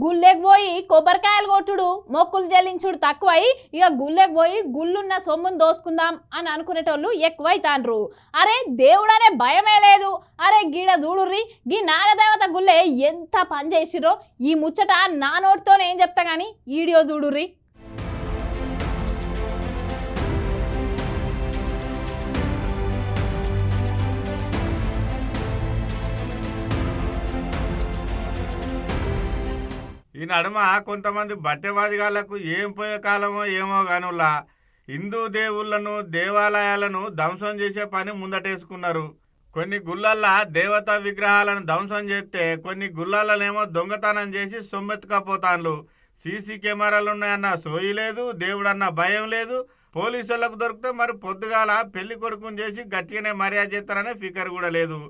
గుళ్ళెకి పోయి కొబ్బరికాయలు కొట్టుడు మొక్కులు చెల్లించుడు తక్కువై ఇక గుళ్ళెకి పోయి గుళ్ళున్న సొమ్మును దోసుకుందాం అని అనుకునేటోళ్ళు ఎక్కువైతాండ్రు. అరే దేవుడనే భయమే లేదు. అరే గీడ చూడుర్రి, గీ నాగదేవత గుళ్ళే ఎంత పని చేసిరో ఈ ముచ్చట నా నోటితోనే ఏం చెప్తా గానీ వీడియో చూడుర్రి. ఈ నడుమ కొంతమంది బట్టెవాదిగాళ్లకు ఏం పోయే కాలమో ఏమో గానులా హిందూ దేవుళ్లను దేవాలయాలను ధ్వంసం చేసే పని ముందటేసుకున్నారు. కొన్ని గుళ్ళల్లా దేవతా విగ్రహాలను ధ్వంసం చేస్తే కొన్ని గుళ్ళలనేమో దొంగతనం చేసి సొమ్మెత్తుకపోతాన్లు. సీసీ కెమెరాలు ఉన్నాయన్న సోయి లేదు, దేవుడన్న భయం లేదు. పోలీసులకు దొరికితే మరి పొద్దుగాల పెళ్లి కొడుకుని చేసి గట్టిగానే మర్యాద చేస్తారనే ఫికర్ కూడా లేదు.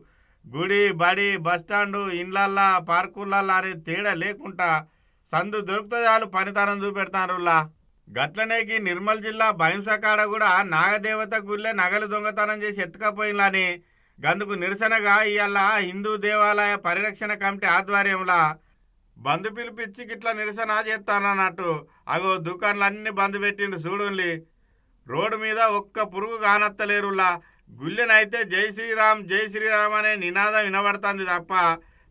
గుడి బడి బస్టాండు ఇండ్లల్లా పార్కులల్లా అనేది తేడా లేకుండా సందు దొరుకుతుంది వాళ్ళు పనితనం చూపెడతారులా. గట్లనేకి నిర్మల్ జిల్లా బైంసకాడ కూడా నాగదేవత గుళ్ళే నగలు దొంగతనం చేసి ఎత్తుకపోయినని గందుకు నిరసనగా ఇవాళ హిందూ దేవాలయ పరిరక్షణ కమిటీ ఆధ్వర్యంలో బంద్ పిలిపించి గిట్లా నిరసన చేస్తానన్నట్టు. అగో దుకాణాలన్నీ బంద్ పెట్టిండు చూడుండి. రోడ్డు మీద ఒక్క పురుగు కానత్తలేరులా. గుళ్ళెనైతే జై శ్రీరామ్ అనే నినాదం వినబడుతుంది తప్ప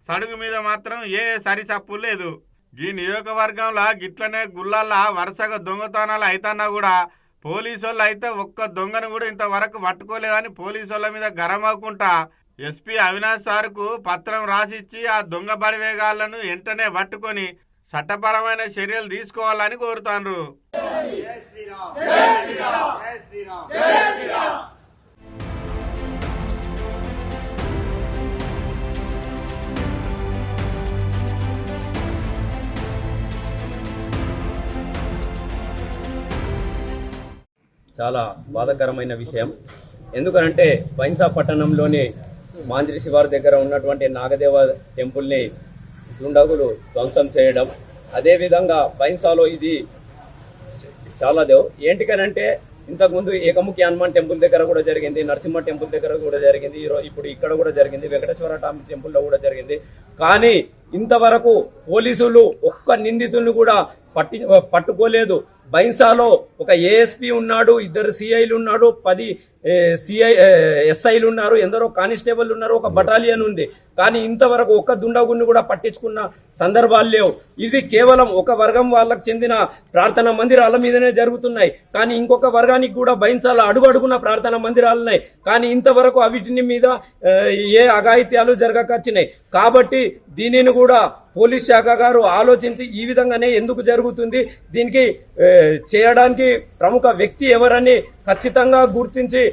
సడుగు మీద మాత్రం ఏ సరిసప్పు లేదు. ఈ నియోజకవర్గంలో గిట్లనే గుళ్ళల్లా వరుసగా దొంగతనాలు అయితన్నా కూడా పోలీసోళ్ళు అయితే ఒక్క దొంగను కూడా ఇంతవరకు పట్టుకోలేదని పోలీసోళ్ళ మీద గరమవుకుంటా ఎస్పీ అవినాష్ సార్కు పత్రం రాసిచ్చి ఆ దొంగ బడివేగాళ్లను వెంటనే పట్టుకొని చట్టపరమైన చర్యలు తీసుకోవాలని కోరుతాండ్రు. చాలా బాధాకరమైన విషయం. ఎందుకనంటే బైన్సా పట్టణంలోని మాంజ్రి శివారు దగ్గర ఉన్నటువంటి నాగదేవ టెంపుల్ని దుండగులు ధ్వంసం చేయడం, అదేవిధంగా బైన్సాలో ఇది చాలా ఏంటికనంటే ఇంతకుముందు ఏకముఖి హనుమాన్ టెంపుల్ దగ్గర కూడా జరిగింది, నరసింహ టెంపుల్ దగ్గర కూడా జరిగింది, ఇప్పుడు ఇక్కడ కూడా జరిగింది, వెంకటేశ్వర టెంపుల్లో కూడా జరిగింది. కానీ ఇంతవరకు పోలీసులు ఒక్క నిందితుల్ని కూడా పట్టుకోలేదు. బైన్సాలో ఒక ఏఎస్పీ ఉన్నాడు, 2 సిఐలు ఉన్నాడు, 10 ఎస్ఐలు ఉన్నారు, ఎందరో కానిస్టేబుల్ ఉన్నారు, ఒక బటాలియన్ ఉంది. కానీ ఇంతవరకు ఒక్క దుండగుడిని కూడా పట్టించుకున్న సందర్భాలు లేవు. ఇది కేవలం ఒక వర్గం వాళ్ళకు చెందిన ప్రార్థనా మందిరాల మీదనే జరుగుతున్నాయి. కానీ ఇంకొక వర్గానికి కూడా బైన్సాల అడుగున ప్రార్థనా మందిరాలు ఉన్నాయి. కానీ ఇంతవరకు అవిటిని మీద ఏ అఘాయిత్యాలు జరగకొచ్చినాయి. కాబట్టి దీనిని కూడా పోలీస్ శాఖ గారు ఆలోచించి ఈ విధంగానే ఎందుకు జరుగుతుంది, దీనికి చేయడానికి ప్రముఖ వ్యక్తి ఎవరని ఖచ్చితంగా గుర్తించి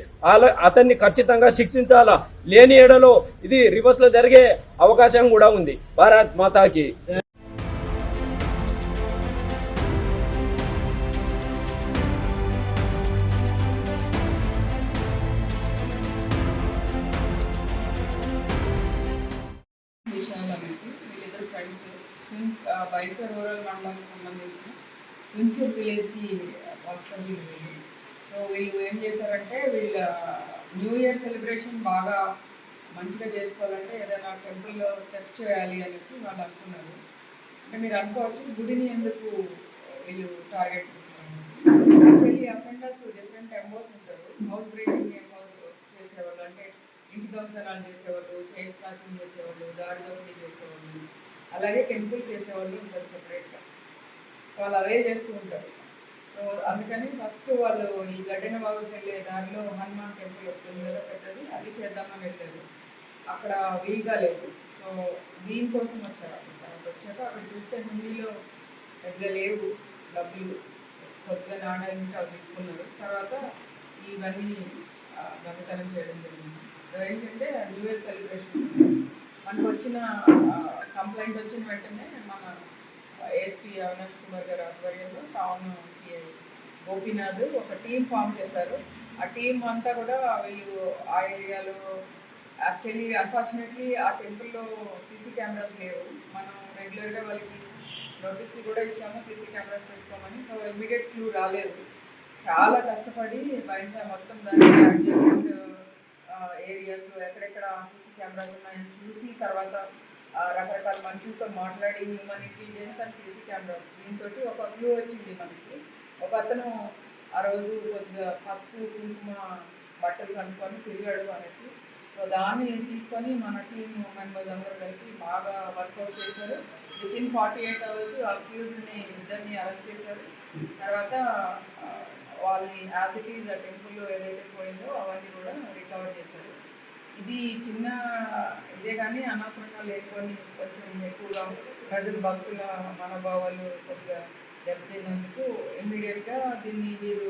అతన్ని ఖచ్చితంగా శిక్షించాలా. లేని ఏడలో ఇది రివర్స్ లో జరిగే అవకాశం కూడా ఉంది. భారత్ మాతాకి. వీళ్ళిద్దరు ఫ్రెండ్స్ బైన్సా రూరల్ మండలానికి సంబంధించిన వించూర్ విలేజ్కి కాన్స్టబుల్ వీళ్ళు. సో వీళ్ళు ఏం చేశారంటే వీళ్ళ న్యూ ఇయర్ సెలబ్రేషన్ బాగా మంచిగా చేసుకోవాలంటే ఏదైనా టెంపుల్లో టెస్ట్ చేయాలి అనేసి వాళ్ళు అనుకున్నారు. అంటే మీరు అనుకోవచ్చు గుడిని ఎందుకు వీళ్ళు టార్గెట్ చేశారు. యాక్చువల్లీ అఫెండర్స్ డిఫరెంట్ ఎంబోస్ ఉంటారు. హౌస్ బ్రేకింగ్ ఎంబోస్ చేసేవాళ్ళు, అంటే ఇంటి దొంగతనాలు చేసేవాళ్ళు, చైన్ స్నాచింగ్ చేసేవాళ్ళు, దారి దోపిడీ చేసేవాళ్ళు, అలాగే టెంపుల్ చేసేవాళ్ళు ఉంటారు సెపరేట్గా. వాళ్ళు అవే చేస్తూ ఉంటారు. సో అందుకని ఫస్ట్ వాళ్ళు ఈ గడ్డెన బాగుకి వెళ్ళే దారిలో హనుమాన్ టెంపుల్ ఉంటుంది కదా పెద్దది, అది చేద్దామని వెళ్ళారు. అక్కడ వీలుగా లేదు. సో దీనికోసం వచ్చారు. తర్వాత వచ్చాక అక్కడ చూస్తే హుండీలో పెద్దగా లేవు డబ్బులు, కొద్దిగా నాణ్యాలు అవి తీసుకున్నారు. తర్వాత ఇవన్నీ దొంగతనం చేయడం జరిగింది. ఏంటంటే న్యూ ఇయర్ సెలబ్రేషన్ మనకు వచ్చిన కంప్లైంట్ వచ్చిన వెంటనే మన ఏఎస్పీ అవినాష్ కుమార్ గారి ఆధ్వర్యంలో టౌన్ సిఐ గోపీనాథ్ ఒక టీం ఫామ్ చేశారు. ఆ టీం అంతా కూడా వీళ్ళు ఆ ఏరియాలో యాక్చువల్లీ అన్ఫార్చునేట్లీ ఆ టెంపుల్లో సీసీ కెమెరాస్ లేవు. మనం రెగ్యులర్గా వాళ్ళకి నోటీసులు కూడా ఇచ్చాము సీసీ కెమెరాస్ పెట్టుకోమని. సో ఇమీడియట్ క్లూ రాలేదు. చాలా కష్టపడి బైన్సా మొత్తం దాన్ని అడ్జస్ట్మెంట్ ఏరియాస్లో ఎక్కడెక్కడ సీసీ కెమెరాస్ ఉన్నాయని చూసి తర్వాత రకరకాల మనుషులతో మాట్లాడి human intelligence and CC cameras దీంతో ఒక క్లూ వచ్చింది మనకి. ఒక అతను ఆ రోజు కొద్దిగా పసుపు కుంకుమ బట్టలు కనుక్కొని తిరిగాడు అనేసి. సో దాన్ని తీసుకొని మన టీమ్ మెంబర్స్ అందరూ కలిపి బాగా వర్కౌట్ చేశారు. వితిన్ 48 hours అక్యూజ్డ్ని ఇద్దరిని అరెస్ట్ చేశారు. తర్వాత వాళ్ళని యాజ్ ఇట్ ఈజ్ ఆ టెంపుల్లో ఏదైతే పోయిందో అవన్నీ కూడా రికవర్ చేశారు. ఇది చిన్న ఇదే కానీ అనవసరంగా లేకపోని కొంచెం ఎక్కువగా ప్రజలు భక్తుల మనోభావాలు కొద్దిగా దెబ్బతిన్నందుకు ఇమ్మీడియట్గా దీన్ని వీరు